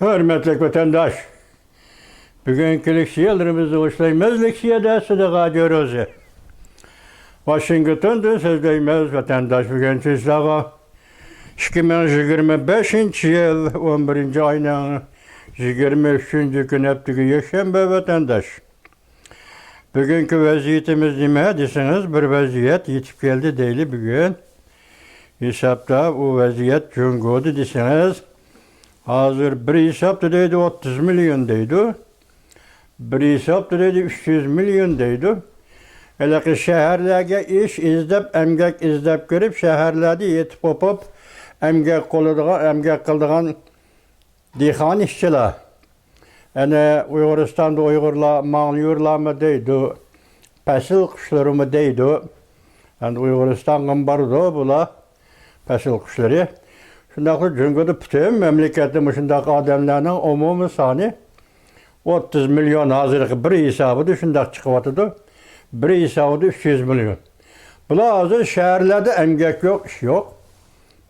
Hürmetli vatandaş, bugünkü leksiyalarımızı hoşlayımız leksiyada sıdığa diyoruz. Washington'da sözleyimiz vatandaş bugün sizlere 2025 yıl 11. ayının 23. gün heptiki yaşambe vatandaş. Bugünkü vaziyetimiz nime deseniz bir vaziyet yetip geldi değil bugün. Hesapta o vaziyet cungodu deseniz hazır bir hesapta deydi 30 milyon deydi. Bir hesapta deydi 300 milyon deydi. Hele ki şehirlerde iş izlep, emgek izlep görüp şehirlerde yetip hopop emgek kıldığın dihan işçiler. Yani Uyguristan'da Uygurlar mağlıyorlar mı deydi, pesil kuşları mı deydi. Yani Uyguristan'ın barıdı bula pesil kuşları. Şundaki çünkü bütün memleketin şundaki adamlarının umumi sani 30 milyon hazırlık bir hesabı da şundaki çıkıvatıdı. Bir hesabı da 300 milyon. Bula hazır şehirlerde emgek yok, iş yok.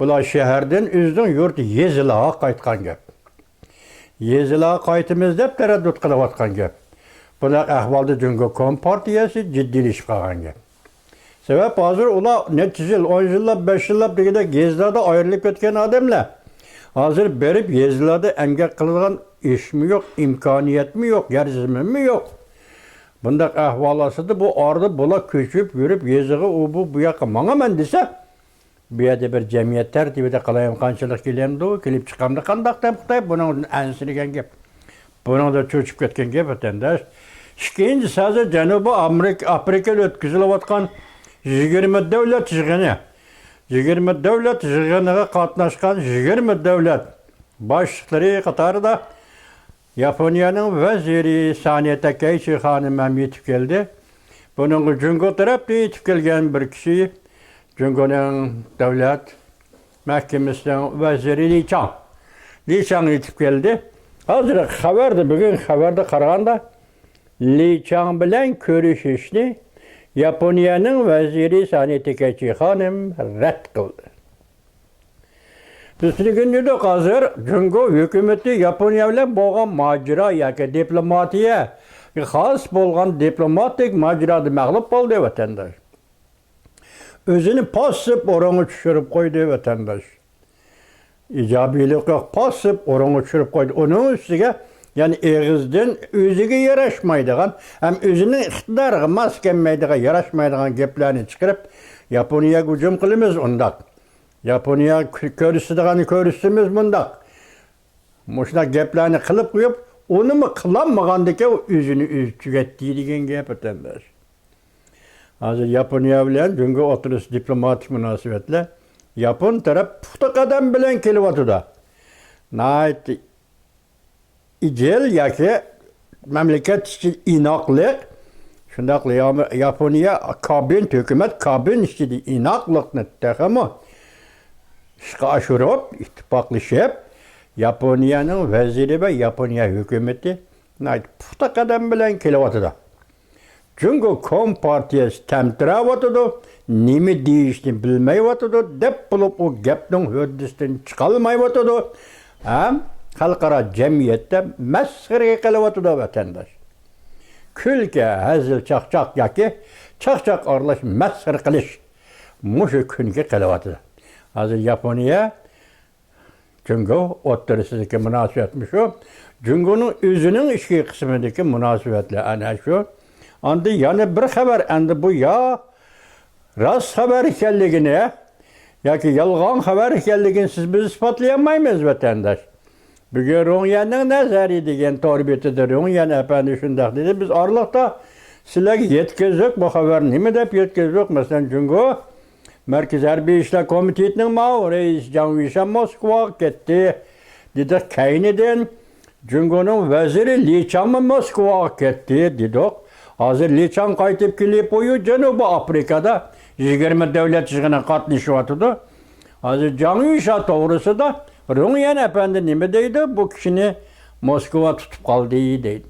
Bula şehirden üzdün yurt yezilağa kaytkan gep. Yezilağa kaytımız dep tereddüt kılıvatkan gep. Buna ahvalda çünkü Kompartiyası ciddiliş kalan gep. Sebep hazır ola neticil 10 yıllap 5 yıllap degide gezilerde ayrılıp etken adamlar. Hazır berip gezilerde emgek kılınan iş mi yok, imkaniyet mi yok, yerzimi mi yok. Bundak ahvalasıdı bu arada bula küçüp yürüp yeziği bu yaka manamen dese bir yerde bir cemiyet tertibide kalayım kançılık geleyim de kilip çıkamda kandak tepkitayıp bunun ensini gep. Bunun da çöçüp ketken gep ötendeş. İkinci sadece Cenubi Afrika'da ötküzülevatkan 20 devlet yığını. 20 devlet yığınıga katnaşkan 20 devlet başlıkları Katar'da da Japonya'nın veziri Saniyete Keiichi hanım yetip geldi. Bunun Cungo tarafta yetip gelgen bir kişi Cungo'nun devlet mahkemesinin veziri Li Chang. Li Chang yetip geldi. Hazır haberde bugün haberde karaganda Li Chang bilen görüşüşünü Japonya'nın veziri Saniyete Keiichi hanım red kıldı. Üstüne günlüğü de hazır Cungo hükümeti Japonya ile boğan macera yaki diplomatiye xas bolğan diplomatik macerada məğlub oldu vatandaş. Özünü pasıp oranı düşürüp koydu vatandaş. İcabilik yok pasıp oranı düşürüp koydu. Onun üstüne yani ağızdan özüge yaraşmaydıgan hem özünün iktidarı maskenmeydiğe yaraşmaydıgan geplerini çıkarıp Japonya'ya hücum kılımız ondak. Japonya körüsümüz bundak. Muşuna geplerini kılıp koyup onu mu kılanmagandaki o üzünü tükettiği degen gep ötenler. Hazır Japonya bilen çünkü oturuş diplomatik münasebetle Japon taraf puhta kadem bilen kelivatıda. Nait icel yaki memleket için inaklık şundaklı Japonya hükümet kabin işçi inaklıkını tekemi aşırıp ittifaklaşıp Japonya'nın veziri ve Japonya hükümeti puhta kadem bilen kelivatıda. Çünkü Kompartiyası temtiravatıdı, nimi deyişini bilmeyivatıdı, dep bulup o gepnin hüddüsünden çıkalmayıvatıdı. Hem halkara cemiyette mesxirge kelivatıdı vatandaş. Külke, hazıl çakçak yaki, çakçak aralaş mesxir kılış. Muşu künke kelivatıdı. Hazır Japonya, çünkü oturusideki münasebetmiş o. Cungo'nun özünün işki kısmındaki münasebetle ana şu. Andı yani bir haber, andı bu ya rast haber ikenligini ya ki yalgan haber ikenligini siz biz ispatlayamayız vatandaş. Bugün Ronya'nın nazarı degen torbetidir. Ronya efendi şundak dedi. Biz arlıkta sizler yetkizdik bu haber nime dep yetkizdik mesela Cungo Merkez Harbiy İşler Komitetinin mağu reis Canvişan Moskva gitti. Dedik Keyni'den Cungo'nun veziri Li Chang Moskva gitti dedik. Hazır Li Chang kaytıp kilip oyu Cenubi Afrika'da 20 devlet işine katlaşıvatıdı. Hazır Canvişan doğrusu da Runyan efendi nime deydi bu kişini Moskva tutup kaldı iyi deydi.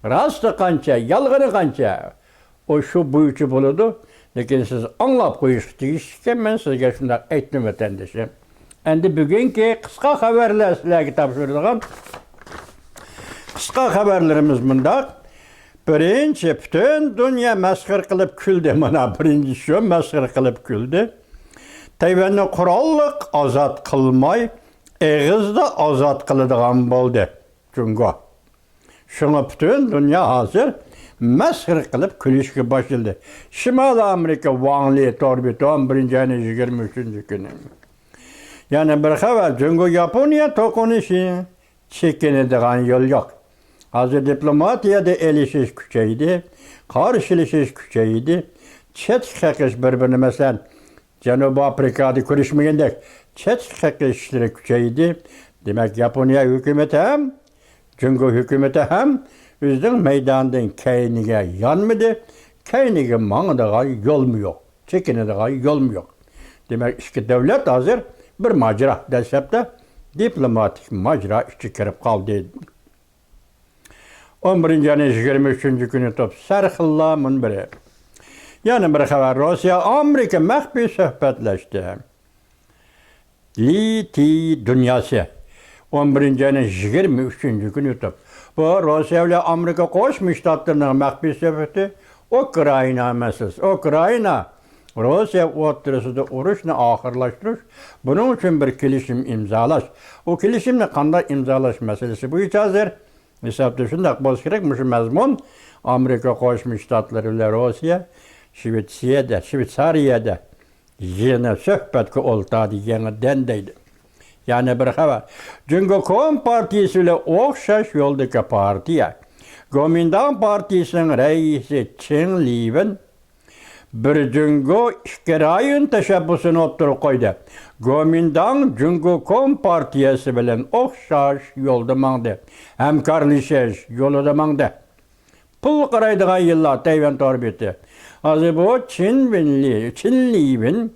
Rastı kança, yalgını kança. O şu buyucu buludu. Lakin siz anlap koyuştuyken ben sizge şundak ettim vatandaşım. Endi bugünkü kısa haberler sizlerge tapşırdığım Kısa haberlerimiz bunda. Birinci bütün dünya mesxir kılıp küldü. Mana birinci şu mesxir kılıp küldü. Tayvan'ı kurallık azat kılmay, ağızda azat kılıdığan boldu. Çünkü şuna bütün dünya hazır mesxir kılıp külüşkü başladı. Şimal Amerika Wanli torbiti 11. ayın 23. günü. Yani bir haber çünkü Japonya tokunuşu çekinediğin yol yok. Hazır diplomatiyada elişiş küçeydi, karşılaşış küçeydi, çet kakış birbirini mesela Cənubi Afrika'da görüşməyəndə çet kakışları küçeydi. Demek Japonya hükümeti hem, çünkü hükümeti hem özünün meydandan keynige yanmadı, keynige mağdağa yol mu yok, çekinediği yol mu yok. Demek iki devlet hazır bir macera desep de diplomatik macera içi kirip kaldı. 11. ayın 23. günü top sarxıllamın biri. Yani bir haber Rusya Amerika məxfi söhbətləşdi. Liti dünyası 11. ayın 23. günü top. Bu Rusya ile Amerika Qoşmuş Ştatlarının məxfi söhbəti Ukrayna meselesi. Ukrayna Rusya ortasında uğraşını ahırlaştırır. Bunun için bir kilişim imzalaş. O kilişimle kanda imzalaş meselesi bu hiç hazır. Hesapta şundak boz gerekmiş mezmun Amerika Qoşmuş Ştatları ile Rusya Şvitsariyada yine söhbetki oltadı yine dendeydi. Yani bir haber. Çünkü Kom Partisi ile okşaş yoldaki partiye Kuomintang Partisi'nin reisi Çin Liwen bir cüngü işkirayın teşebbüsünü oturup koydu. Kuomintang cüngü Kom Partiyası bilen okşaş yolda mağdı. Hemkarlaşış yolu mağdı. Pul qaraydıgan yıllar Tayvan torbeti. Hazır bu Çinli'nin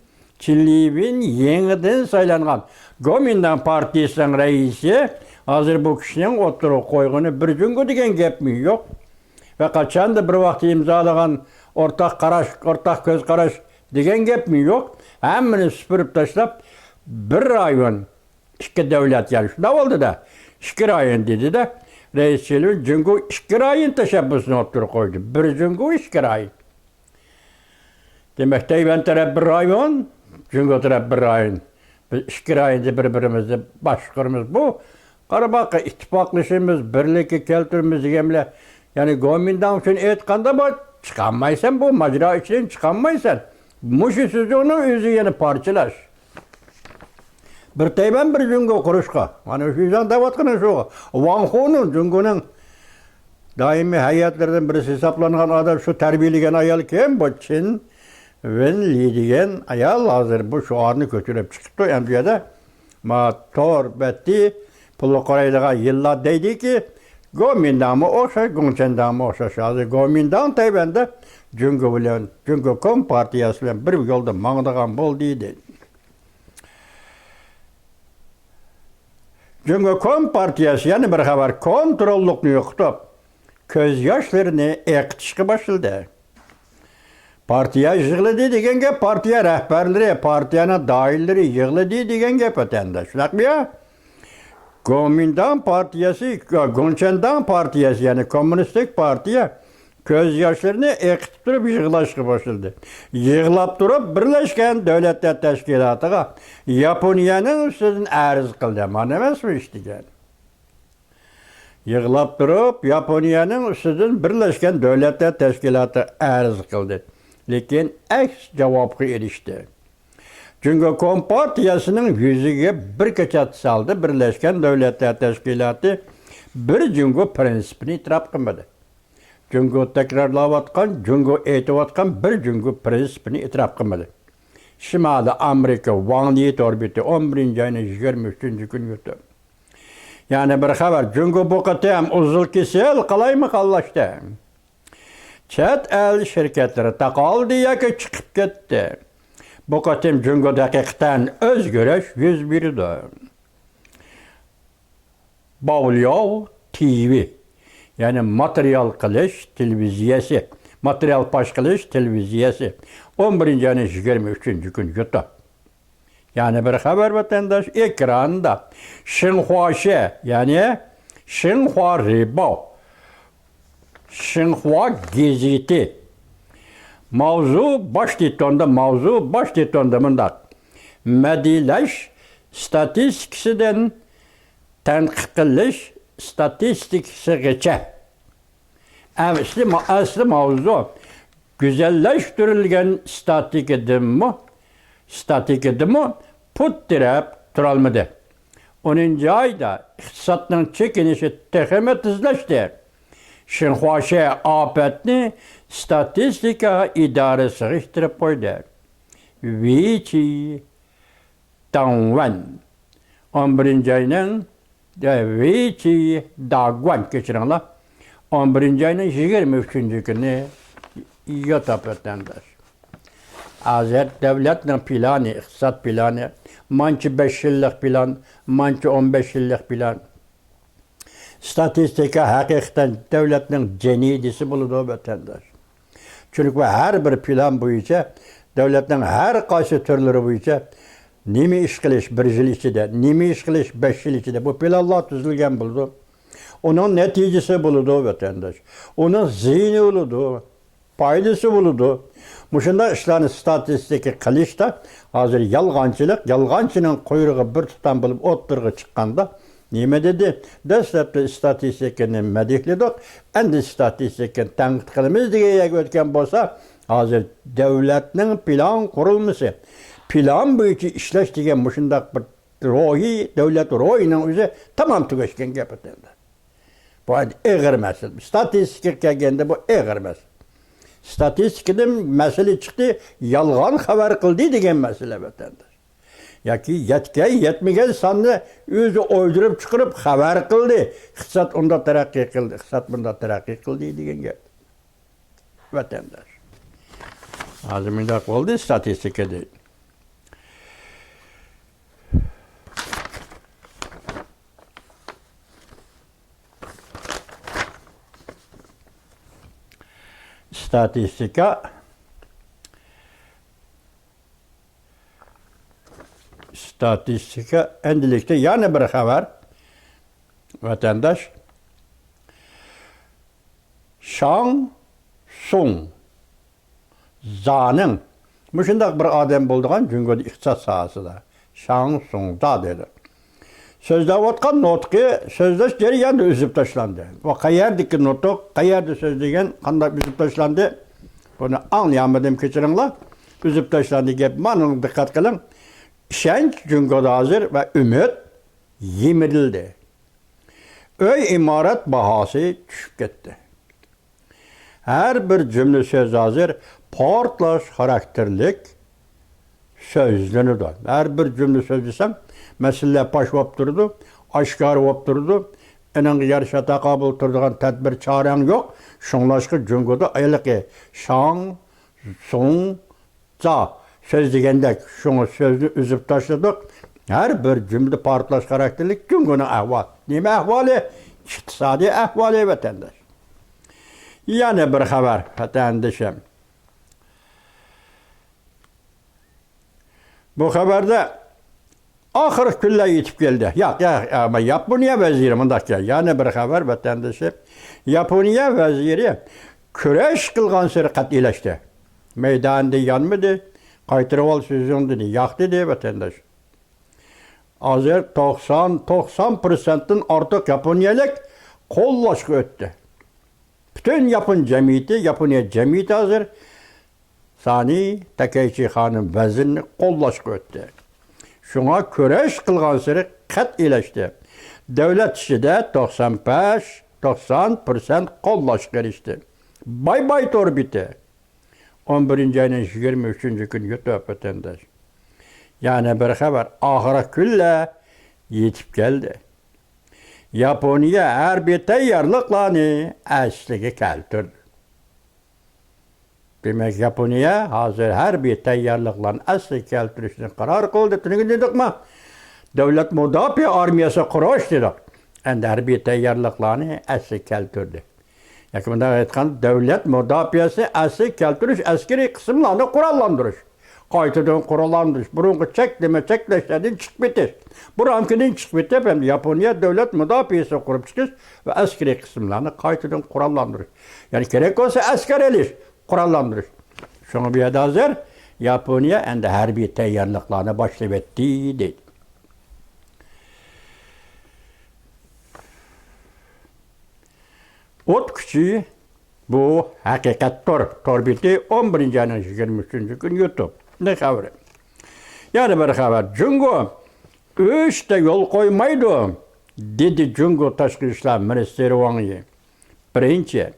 yeniden saylangan Kuomintang Partisi'nin reisi hazır bu kişinin oturup koyduğunu bir cüngü degen gep mi yok. Ve kaçan da bir vakit imzalagan ortak göz karaş degen gep mi yok. Hemini süpürüp taşlap bir rayon iki devlet gelmiş. Ne oldu da? İki rayon dedi de reisçiliğin çünkü iki rayon teşebbüsünü oturup koydu. Bir çünkü iki rayon. Demek Tayvan taraf bir rayon, çünkü taraf bir rayon. Biz iki rayonda birbirimizi başkanımız bu. Karabağ ittifaklaşımız, birlikte keltirimiz digemle. Yani Kuomintang için etkanda bu çıkanmaysan bu macera için çıkanmaysan. Muşu sözünün özü yeni parçalaş. Bir Tayvan bir cüngü kuruşka. Hani şu yüzden davatkının şu. Wang Ho'nun cüngünün daimi hayatlardan birisi hesaplanan adam şu terbiyeligen ayal kim? Bu Çin ve Lidigen ayal hazır bu şu anı götürüp çıktı. Enbiyada ma tor betti pulu koraylığa yıllar deydi ki Kuomintang'ı okşa, Kuomintang'ı okşa. Hazır Kuomintang Tayvan'da cüngü Kom Partiyası bilen bir yolda mağdağan bol deydi. Cüngü Kom Partiyası yani bir haber kontrollükünü yoktu. Köz yaşlarını ekçişki başladı. Partiya yığıladı degen gep, partiya rehberleri, partiyana dahilleri yığıladı degen gep ötende. Şunak mı ya? Kuomintang Partiyası, Kuomintang Partiyası yani Komünistik Partiya köz yaşlarını ekitip durup yığılaşkı başladı. Yığılap durup Birleşken Devletler Teşkilatı'na Japonya'nın üstünden arz kıldı. Manemez mi işte yani? Yığılap durup Japonya'nın üstünden Birleşken Devletler Teşkilatı arz kıldı. Lakin eks cevapı erişti. Çünkü Kom Partiyası'nın yüzüge bir keçat saldı Birleşken Devletler Teşkilatı bir cüngü prensipini itiraf kılmadı. Cüngü tekrarlavatkan, cüngü eğitivatkan bir cüngü prensipini itiraf kılmadı. Şimali Amerika Wanli torbiti 11. ayın 23. gün yurdu. Yani bir haber, cüngü bu katem uzul kisel kalay mı kallaştı? Çet el şirketleri takaldı ya ki çıkıp gitti. Bu katem cüngü dakikten özgüreş 101'di. Bavlyov TV yani materyal kılış televiziyesi, materyal paş kılış televiziyesi 11. ayın 23. gün yurdu. Yani bir haber vatandaş ekranda Şinhuaşe yani Xinhua Ribao, Xinhua Gazeti. Mavzu baş titonda mındak. Medileş statistikisinden tenqiliş statistikisi geçe. Asli mavzu güzelleştirilgen statik edimi put direp turalmadı. 10. ayda iktisatның çekinişi teheme tizleşti. Şinhuaşe apetini statistika idaresi iştirip koydu. Vici Dangwan 11. ayının Vici Dagwan geçirenler 11. ayının 23. günü yatapetendir. Azər devletinin planı, iktisat planı, mançı 5 yıllık plan, mançı 15 yıllık plan. Statistika hakikaten devletinin cenidisi buludu vatandaş. Çünkü her bir plan boyunca, devletin her qaysı türleri boyunca nemi iş qilish 1 yıl içinde, nemi iş qilish 5 yıl içinde bu planlar tuzilgan buldu. Onun neticesi buludu vatandaş. Onun zihni buludu, faydası buludu. Muşunda işlerini statistika qilishda hozir yalğançının quyruğu bir tutam bilib o'ttirg'i chiqqanda nima dedi? Dastlabda statistikani madihlidik, endi statistikani tanqid qilamiz degan o'tgan bo'lsa, hozir davlatning plan qurilmasi, plan bo'yicha ishlash degan mushundaq bir ruhiy, davlat ruhining o'zi tamom tugashgan gap endi. Bu eg'ir masala. Statistika kelganda bu eg'ir masala. Statistikadan mesele çıktı, yalgan haber kıldı degan mesele vatandaş. Yaki yetmegen sanını özü oydurup çıkarıp haber kıldı. İktisat onda terakki kıldı, iktisat bunda terakki kıldı degan gap. Vatandaş. Aziminde oldu statistikada. Statistika endilikte yani bir haber vatandaş Shang Sung Za'nın muşundaq bir adam bulduğun Cungo'da iktisat sahasında Shang Sung Da dedi. Sözde otkan notqi sözdeş geri yandı üzüp taşlandı. O qayerdiki notuk, qayerdi söz degen qanday üzüp taşlandı. Bunu anlayamadım keçirinler. Üzüp taşlandı gep manın dikkat kılın. İşenç Cungo'da hazır ve ümit yemirildi. Öy imaret bahası düşüp gitti. Her bir cümle söz hazır portlaş karakterlik sözlünü de. Her bir cümle söz desem mesele baş bop durdu, aşkar bop durdu. Enin yarışa takabul turduğun tedbir çaren yok. Şunlaşkı Cungo'da aylıqı Shang Sung Za söz degende şunu sözünü üzüp taşladık. Her bir cümle partlaş karakterlik Cungo'nun ahval. Nime ahvali? İktisadi ahvali vatandaş. Yani bir haber vatandaşım. Bu haberde ahir külle yetip geldi. Ama Japonya veziri bundaq yani bir haber vatandaşı. Japonya veziri küreş kılgan seri qat'iylashdi. Meydanda yanmadı. Qaytırıp al sözün dedi. Yak dedi vatandaş. Hazır 90%'ın artıq Japonyalik qo'llashga o'tdi. Bütün Yapon cemiyeti, Japonya cemiyeti hazır Sani Takeichi Han'ın vezirini qo'llashga o'tdi. Şuna küreş kılgan seri qat'iylashdi. Devlet işide 95-90% qo'llashga erishdi. Bay to'r bitti. 11. ayının 23. gün YouTube vatandaş. Yani bir haber ahire külle yetip geldi. Japonya her bir tayyorliqlarni asliga keltirdi. Demek Japonya hazır her bir tayyorliqlarni asliga keltirishni qaror qildi. Tuni dedikmi? Davlat mudofaa armiyasi qurish dedik. Endi her bir tayyorliqlarni asliga keltirdi. Yakında aytgan davlat mudofaasi asliga keltirish askeriy qismlarni qurollandirish. Qaytadan quralanmış. Burunqu çekleşlerden çıkıp bitir. Buramkinin çıkıp bitip hem Yaponiya devlet müdafiası kurup çıkış ve askeri kısımlarını qaytadan kurallandırır. Yani gerek olsa asker elir, kurallandırır. Şunu bir yerde hazır, Yaponiya endi harbiy tayyorliqlarni boshlab etdi deydi. O't kuchi bu haqiqatdir. Torbiti 11 ayning 23 kun YouTube. Ne xabar? Yani bir xabar. Jungo işte yol koymaydı, dedi Jungo Tashqi ishlar ministri Wang Yi. Birinchi,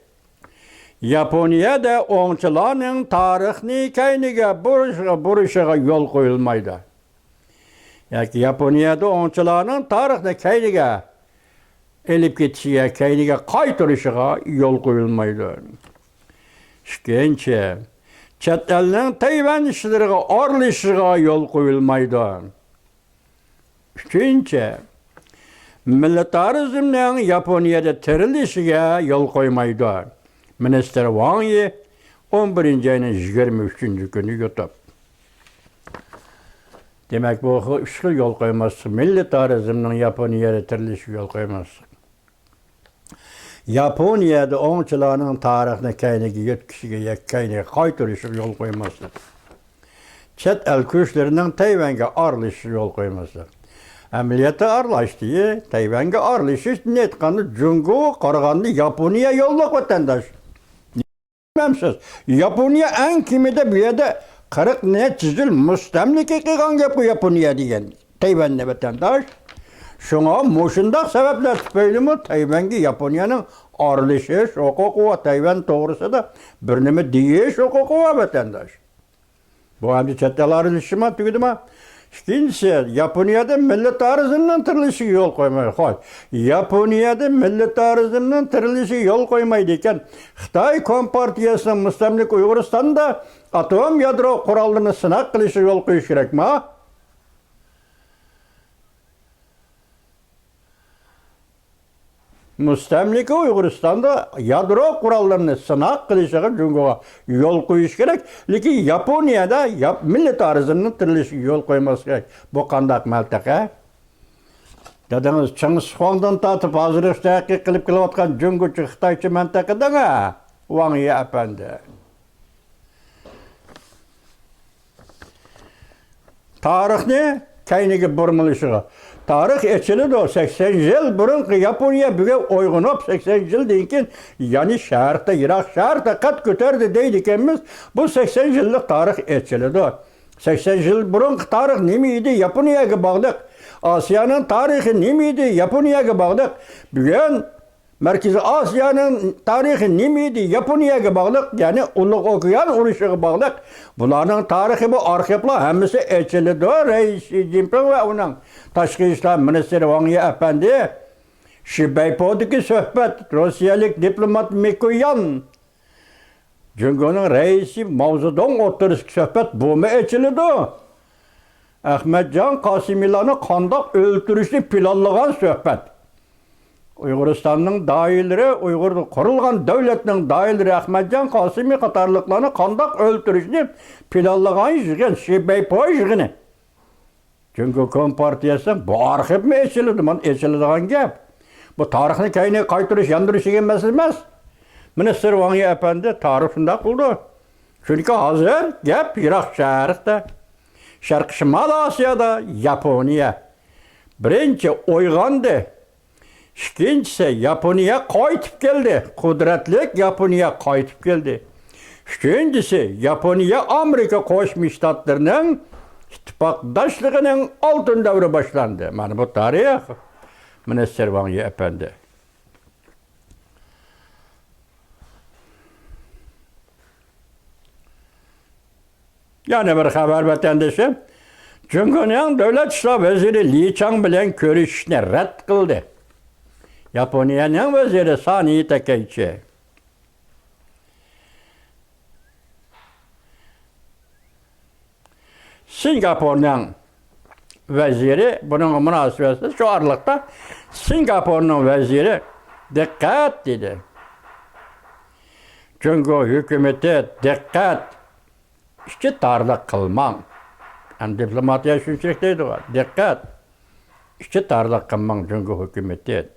Yaponiyada o'ngchilarning tarixni kayniga burishiga yo'l qo'yilmaydi. Yoki Yaponiyada o'ngchilarning tarixni kayniga elib ketishiga, kayniga qaytarishiga yo'l qo'yilmaydi. Ikkinchi, chet elning Tayvan ishlariga aralashishiga yo'l qo'yilmaydi. Üçüncü, militarizmning Yaponiyada tirilishiga yo'l qo'ymaydi. Minister Wang Yi 11 ayning 23 kuni YouTube. Demek bu üç xil yo'l qo'ymaslik. Militarizmning Yaponiyada tirilishiga yo'l qo'ymaslik. Yaponiyada o'ngchilarning tarixini kayniga yetkishiga, kayniga qaytarishiga yo'l qo'ymaslik. Chet el kuchlarining Tayvanga aralashishiga yo'l qo'ymaslik. Ameliyata arlaştığı, Tayvan'a arlaşış ne etkanı Jungo Karaganlı Yaponiya yolluk vatandaş. Bilmemsiz. Yaponiya en kimi de bir yerde 40 ne çizil müstemlik kılgan yapı Yaponiya diyen Tayvanlı vatandaş. Şuna muşundak sebepler tüpeyli mi Tayvan'ı Yaponiyanın arlaşış hukuku ve Tayvan doğrusu da bir nemi diyeş hukuku ve vatandaş. Bu hem de çeteleri işime tüydüm ha. İkincisi, Yaponiyada militarizmning tirilishiga yo'l qo'ymaydi. Xo'p, Yaponiyada militarizmning tirilishiga yo'l qo'ymaydi ekan, Xitoy Kompartiyasining mustamlik Uyg'uristonda atom yadro qurollarini sinab qilishiga yo'l qo'yish kerakmi? Mustamlika Uyg'uristonda yadro qurollarini sinab qilishiga Jungoga yo'l qo'yish kerak. Lekin Yaponiyada militarizmning tirilishiga yo'l qo'ymas kerak. Bu qandaq maltaqa? Dadingiz Chingizxondan tortib hozir tahqiq qilib kelayotgan Jungochi Xitoychi mantaqadami? Wang Yi apandi. Tarixni kayniga burmilishiga. Tarix echilidi 80 yıl burun Yaponiya bugun uyg'onib 80 yildan keyin yani shaharda Iroq shaharda qad ko'tardi deydi ekanmiz. Bu 80 yillik tarix echilidi. 80 yil burun tarix nima edi? Yaponiyaga bog'liq. Osiyoning tarixi nima edi? Yaponiyaga bog'liq. Bugun Markaziy Osiyoning tarixi nima edi? Yaponiyaga bog'liq. Ya'ni Ulug' okean urushiga bog'liq. Bularning tarixi bu arxivlar hammasi echilidi. Reis Xi Jinping va uning Tashqi ishlar ministri Wang Yi apandi Shibaypodagi suhbat Rossiyalik diplomat Mikoyan Jungoning raisi Mao Zedong o'rtasidagi suhbat bumi echilidi. Ahmadjon Qosimiylarni qandoq o'ltirishni planlagan suhbat. Uyg'uristonning doiralari, Uyg'ur qurilgan davlatning doiralari Ahmadjon Qosimiy qatorliqlarni qandoq o'ltirishni planlagan yig'in Shibaypo yig'ini. Çünkü Kompartiyasi bu arxiv mi echiladi? Man echiladigan gap. Bu tarixni kayniga qaytarish, yandirish degan masala emas. Minister Wang Yi apandi tarix shunday qildi. Chunki hozir gap Iroq shaharida, Sharq Shimol Osiyoda Yaponiya birinchi uyg'ondi. Ikkinchisi Yaponiya qaytib keldi. Qudratli Yaponiya qaytib keldi. Uchinchisi Yaponiya Amerika Qo'shma Shtatlarining ittifoqdoshligining oltin davri boshlandi. Mana bu tarix Minister Wang Yi apandi. Yana bir xabar vatandoshim, Jungoning davlat ishlar vaziri Li Chang bilan ko'rishishni rad qildi. Yaponiyaning vaziri Sani Takaichi. Singapurning vaziri bunun münasebeti şu aralıkta Singapurning vaziri dikkat dedi. Jungo hükümeti dikkat işçi tarlıq kılmam. Hem diplomatiya şunçalik deydi var. Dikkat. İşte tarlak kılman çünkü hükümeti.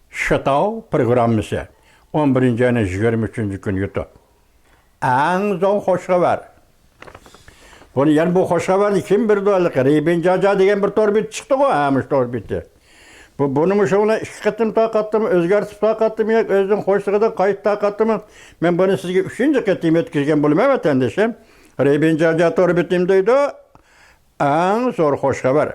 Şıtav programısı. 11. ayının 23. günü yutu. En zor hoş haber. Bunu yani bu hoş haberi kim bir dolaylık? Reybin Caca degen bir torbit çıktı o hemiş torbiti. Bunun şuna iki katım takattım, özgertip takattım yok, özün hoşluğunda kayıt takattım. Ben bunu sizge üçüncü katım etkizgen bulmam vatandaşım. Reybin Caca torbitimdeydi. En zor hoş haber.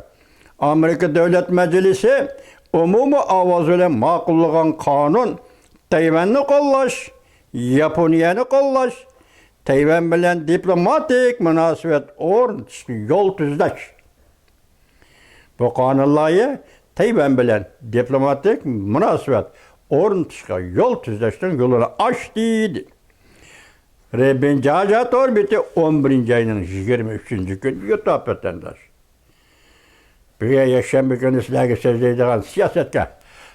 Amerika Devlet Meclisi umumu avaz ile makullagan kanun Tayvan'ı kollaş, Japonya'nı kollaş, Tayvan bilen diplomatik münasebet yol tüzleş. Bu kanunlayı Tayvan bilen diplomatik münasebet yol tüzleştin yolunu açtıydı. Rebin Caca torbiti 11. ayının 23. gün YouTube vatandaş. Bir yaşam bir gün sizlerge sözleydiğin siyasetke,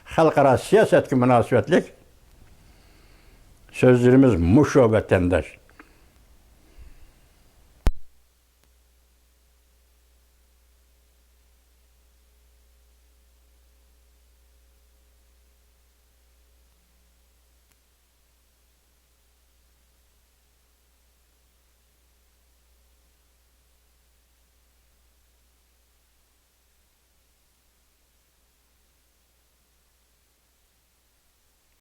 halkara siyasetke münasebetlik sözlerimiz muşo vatandaş.